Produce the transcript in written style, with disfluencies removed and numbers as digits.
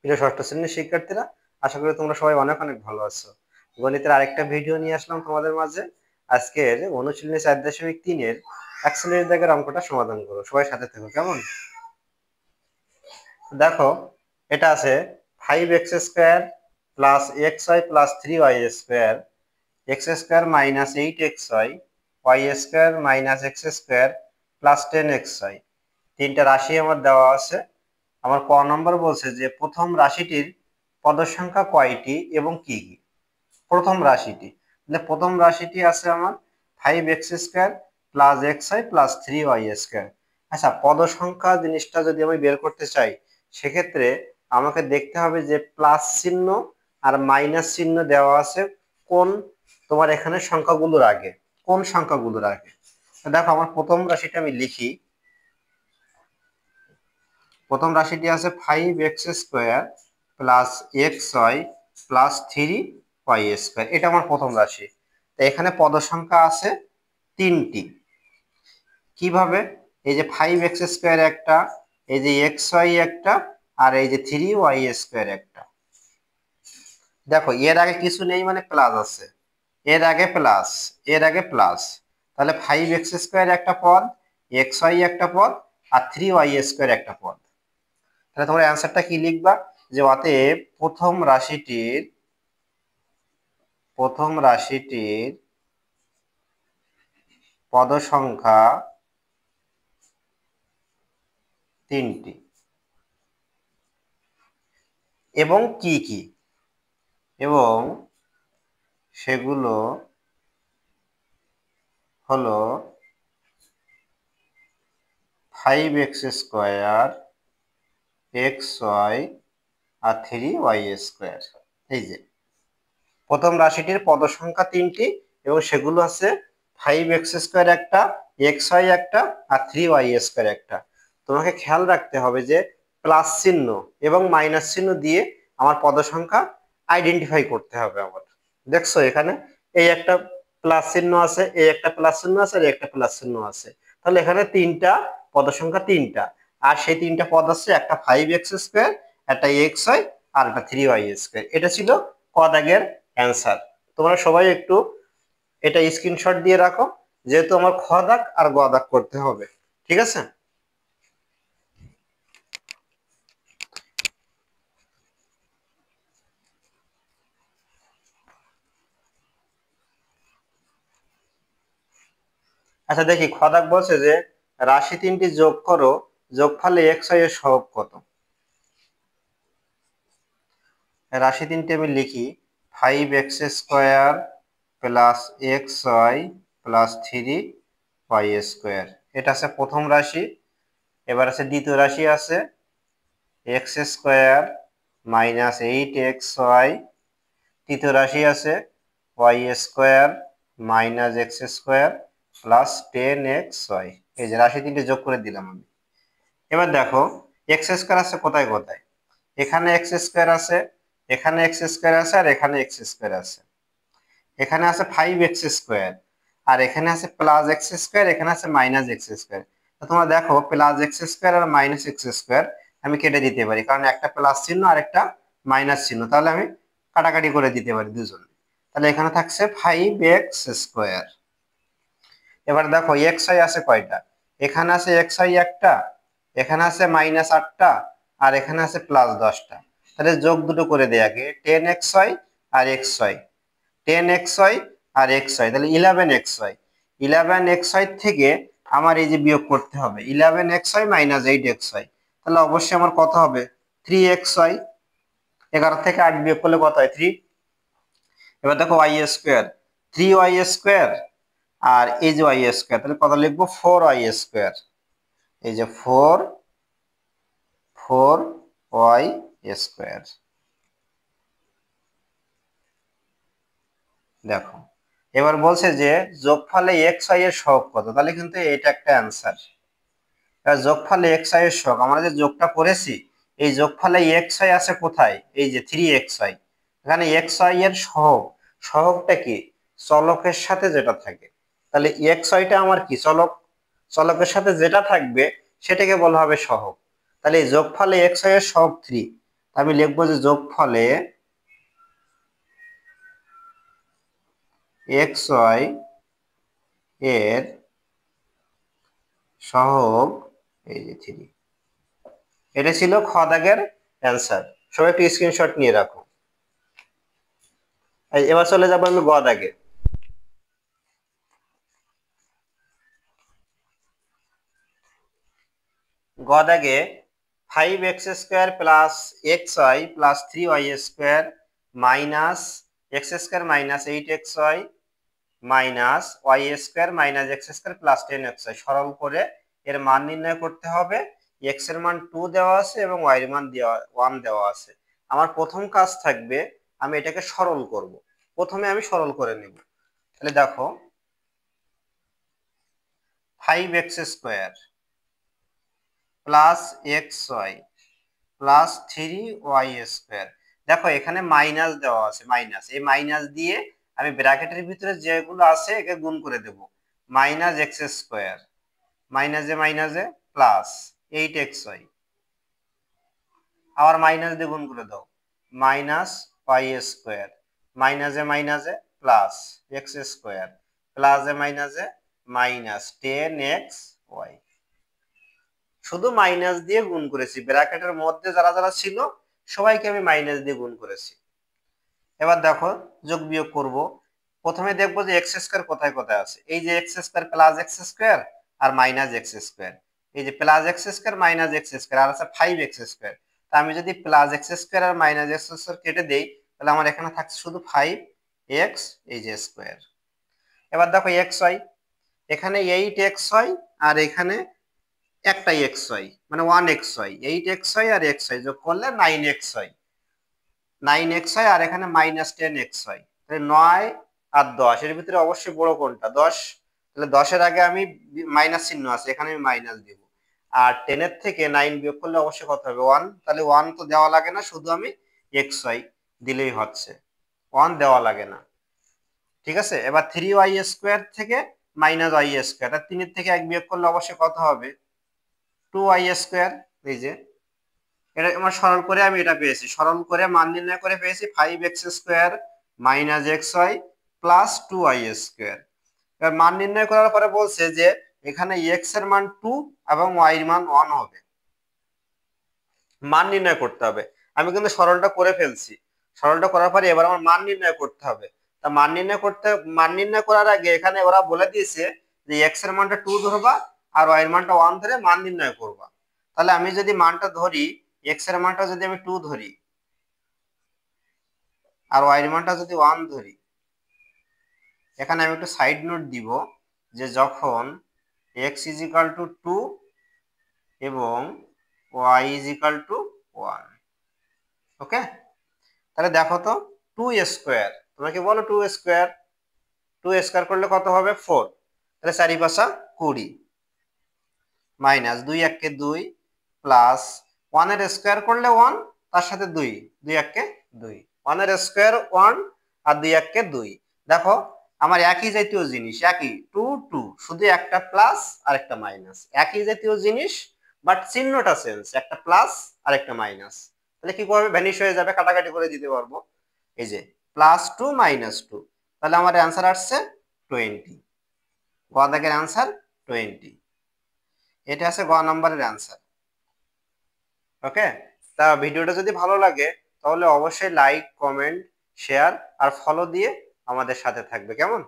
প্রিয় ষষ্ঠ শ্রেণীর শিক্ষার্থীরা, আশা করি তোমরা সবাই অনেক অনেক ভালো আছো। গণিতের আরেকটা ভিডিও নিয়ে আসলাম তোমাদের মাঝে। আজকের অনুশীলনী 4.3-এর এক শ্রেণীর দাগের অঙ্কটা সমাধান করো। সবাই সাথে থেকো, কেমন? দেখো, এটা আছে 5x² plus xy plus 3y² x² minus 8xy y² minus x² plus 10xy। তিনটা রাশি আমার দেওয়া আছে। আমার ক নম্বর বলছে যে প্রথম রাশিটির পদ সংখ্যা কয়টি এবং কি কি। প্রথম রাশিটি, প্রথম রাশিটি আছে আমার 5x² plus xy plus 3y²। আচ্ছা, পদ সংখ্যা জিনিসটা যদি আমি বের করতে চাই, সেক্ষেত্রে আমাকে দেখতে হবে যে প্লাস চিহ্ন আর মাইনাস চিহ্ন দেওয়া আছে কোন তোমার এখানে সংখ্যাগুলোর আগে, কোন সংখ্যাগুলোর আগে। দেখো, আমার প্রথম রাশিটা আমি লিখি। প্রথম রাশিটি আছে 5x² plus xy plus 3y²। এটা আমার প্রথম রাশি। তো এখানে পদ সংখ্যা আছে তিনটি। কিভাবে? এই যে 5x² একটা, এই যে xy একটা, আর এই যে 3y² একটা। দেখো, এর আগে কিছু নেই মানে প্লাস আছে, এর আগে প্লাস, এর আগে প্লাস। তাহলে 5x² একটা পদ, xy একটা পদ, আর 3y² একটা পদ। তাহলে তোমরা অ্যান্সারটা কি লিখবা? যে অতএব প্রথম রাশিটির পদ সংখ্যা তিনটি এবং কি কি, এবং সেগুলো হলো 5x², xy আর 3y²। এই যে প্রথম রাশিটির পদ সংখ্যা তিনটি এবং সেগুলো আছে 5x² একটা, xy একটা, আর 3y² একটা। তোমাকে খেয়াল রাখতে হবে যে প্লাস চিহ্ন এবং মাইনাস চিহ্ন দিয়ে আমার পদ সংখ্যা আইডেন্টিফাই করতে হবে আমার। দেখছো, এখানে এই একটা প্লাস চিহ্ন আছে, এই একটা প্লাস চিহ্ন আছে, আর এই একটা প্লাস চিহ্ন আছে। তাহলে এখানে তিনটা পদ সংখ্যা, তিনটা। আর সেই তিনটা পদ আছে, একটা 5x², একটা xy, আর একটা 3y²। এটা ছিল ক দাগের অ্যান্সার। তোমরা সবাই একটু এটা স্ক্রিনশট দিয়ে রাখো, যেহেতু আমার খ দাগ আর গ দাগ করতে হবে। ঠিক আছে? আচ্ছা, দেখি খ দাগ বলছে যে রাশি তিনটি যোগ করো, যোগফলে xy এর সহগ কত। রাশি তিনটি আমি লিখি। 5x² plus xy plus 3y²। এটা আছে প্রথম রাশি। এবার আছে দ্বিতীয় রাশি আছে x² মাইনাস 8xy। তৃতীয় রাশি আছে y² minus x² plus 10xy। এই যে রাশি তিনটে যোগ করে দিলাম আমি। এবার দেখো, x² আছে কোথায় কোথায়? এখানে x² আছে, এখানে x² আছে, আর এখানে x² আছে। এখানে আছে 5x², আর এখানে আছে প্লাস x², এখানে আছে মাইনাস x²। তো তোমরা দেখো, প্লাস x² আর মাইনাস x² আমি কেটে দিতে পারি, কারণ একটা প্লাস চিহ্ন আর একটা মাইনাস চিহ্ন। তাহলে আমি কাটাকাটি করে দিতে পারি দুজন। তাহলে এখানে থাকছে 5x²। এবার দেখো, xy আছে কয়টা? এখানে আছে xy একটা, এখানে আছে মাইনাস 8টা, আর এখানে আছে প্লাস 10টা। তাহলে যোগ দুটো করে দেয় আগে, 10xy আর xy, 10xy আর xy, তাহলে 11xy। 11xy থেকে আমার এই যে বিয়োগ করতে হবে 11xy মাইনাস 8xy। তাহলে অবশ্যই আমার কত হবে? 3xy। 11 থেকে 8 বিয়োগ করলে কত হয়? 3। এবার দেখো, y², 3y², আর এই যে y², তাহলে কত লিখবো? 4y²। এই যে 4y²। দেখো, এবার বলছে যে যোগফলে xy এর সহগ কত। তাহলে কিন্তু এটা একটা অ্যান্সার। যোগফলে xy এর সহগ, আমরা যে যোগটা করেছি, এই যোগফলে xy আছে কোথায়? এই যে 3xy। এখানে xy এর সহগ, সহগটা কি? চলকের সাথে যেটা থাকে। তাহলে xyটা আমার কি? চলক। চলকের সাথে যেটা থাকবে সেটাকে বলা হবে সহগ। তাহলে এই যোগফলে xy এর সহগ 3। আমি লিখবো যে যোগফলে xy এর সহগ এই যে 3। এটা ছিল খ দাগের অ্যান্সার। সবাই একটু স্ক্রিনশট নিয়ে রাখো। এবার চলে যাবো আমি গ দাগে। গ দাগে 5x² plus xy plus 3y² minus x² minus 8xy minus y² minus x² plus 10xy সরল করে এর মান নির্ণয় করতে হবে। x এর মান 2 দেওয়া আছে এবং y এর মান 1 দেওয়া আছে। আমার প্রথম কাজ থাকবে আমি এটাকে সরল করব। প্রথমে আমি সরল করে নেব। তাহলে দেখো 5x² plus xy plus 3y²। দেখো এখানে মাইনাস দেওয়া আছে, মাইনাস, এই মাইনাস দিয়ে আমি ব্র্যাকেটের ভিতরে যেগুলো আছে একে গুণ করে দেব। মাইনাস x² মাইনাসে মাইনাসে প্লাস 8xy, আবার মাইনাস দিয়ে গুণ করে দাও, মাইনাস y² মাইনাসে মাইনাসে প্লাস x² প্লাসে মাইনাসে মাইনাস 10xy। শুধু মাইনাস দিয়ে গুণ করেছি, ব্র্যাকেটের মধ্যে যারা যারা ছিল সবাইকে আমি মাইনাস দিয়ে গুণ করেছি। এবার দেখো যোগ বিয়োগ করব। প্রথমে দেখবো যে x² কোথায় কোথায় আছে। এই যে x² প্লাস x² আর মাইনাস x², এই যে প্লাস x² মাইনাস x² আর আছে 5x²। তা আমি যদি প্লাস x² আর মাইনাস x² কেটে দেই তাহলে আমার এখানে থাকছে শুধু 5x এই যে স্কয়ার। এবার দেখো xy, এখানে 8xy আর এখানে একটাই xy মানে 1xy, 8xy আর xy যোগ করলে 9xy, 9xy আর এখানে মাইনাস 10xy। তাহলে 9 আর 10 এর ভিতরে অবশ্যই বড় কোনটা? 10। তাহলে 10 এর আগে আমি মাইনাস চিহ্ন আছে, এখানে আমি মাইনাস দেব। আর 10 এর থেকে 9 বিয়োগ করলে অবশ্যই কত হবে? 1। তাহলে 1 তো দেওয়া লাগে না, শুধু আমি xy দিলেই হচ্ছে, 1 দেওয়া লাগে না। ঠিক আছে। এবার 3y² থেকে মাইনাস y², আর 3 এর থেকে 1 বিয়োগ করলে অবশ্যই কত হবে? 2y²। এই যে এটা আমার সরল করে আমি এটা পেয়েছি, সরল করে মান নির্ণয় করে পেয়েছি 5x² minus xy plus 2y²। এবার মান নির্ণয় করার পরে বলছে যে এখানে x এর মান 2 এবং y এর মান 1 হবে। মান নির্ণয় করতে হবে। আমি কিন্তু সরলটা করে ফেলছি, সরলটা করার পরে এবার আমার মান নির্ণয় করতে হবে। তা মান নির্ণয় করার আগে এখানে ওরা বলে দিয়েছে যে x এর মানটা 2 ধরবা আর y এর মানটা 1 ধরে মান নির্ণয় করবা। তাহলে আমি যদি মানটা ধরি, x এর মানটা যদি আমি 2 ধরি আর y এর মানটা যদি 1 ধরি, এখানে আমি একটু সাইড নোট দিব যে যখন x = 2 এবং y = 1, ওকে। তাহলে দেখো তো 2² তোমরা কি বলো 2², 2² করলে কত হবে? 4। তাহলে 4 × 5 = 20 মাইনাস 2 × 1 = 2 প্লাস 1 এর স্কয়ার করলে 1 তার সাথে 2, 2 × 1 = 2, 1 এর স্কয়ার 1 আর 2 × 1 = 2। দেখো আমার একই জাতীয় জিনিস, একই 2 2, শুধু একটা প্লাস আর একটা মাইনাস, একই জাতীয় জিনিস বাট চিহ্নটা চেঞ্জ, একটা প্লাস আর একটা মাইনাস। তাহলে কি করবে? ভ্যানিশ হয়ে যাবে, কাটাকাটি করে দিতে পারবো। এই যে +2 -2, তাহলে আমার অ্যান্সার আসছে 20। গ দাগের অ্যান্সার 20। এটা আছে গ নম্বরের অ্যান্সার। ওকে। তা ভিডিওটা যদি ভালো লাগে তাহলে অবশ্যই লাইক, কমেন্ট, শেয়ার আর ফলো দিয়ে আমাদের সাথে থাকবে, কেমন?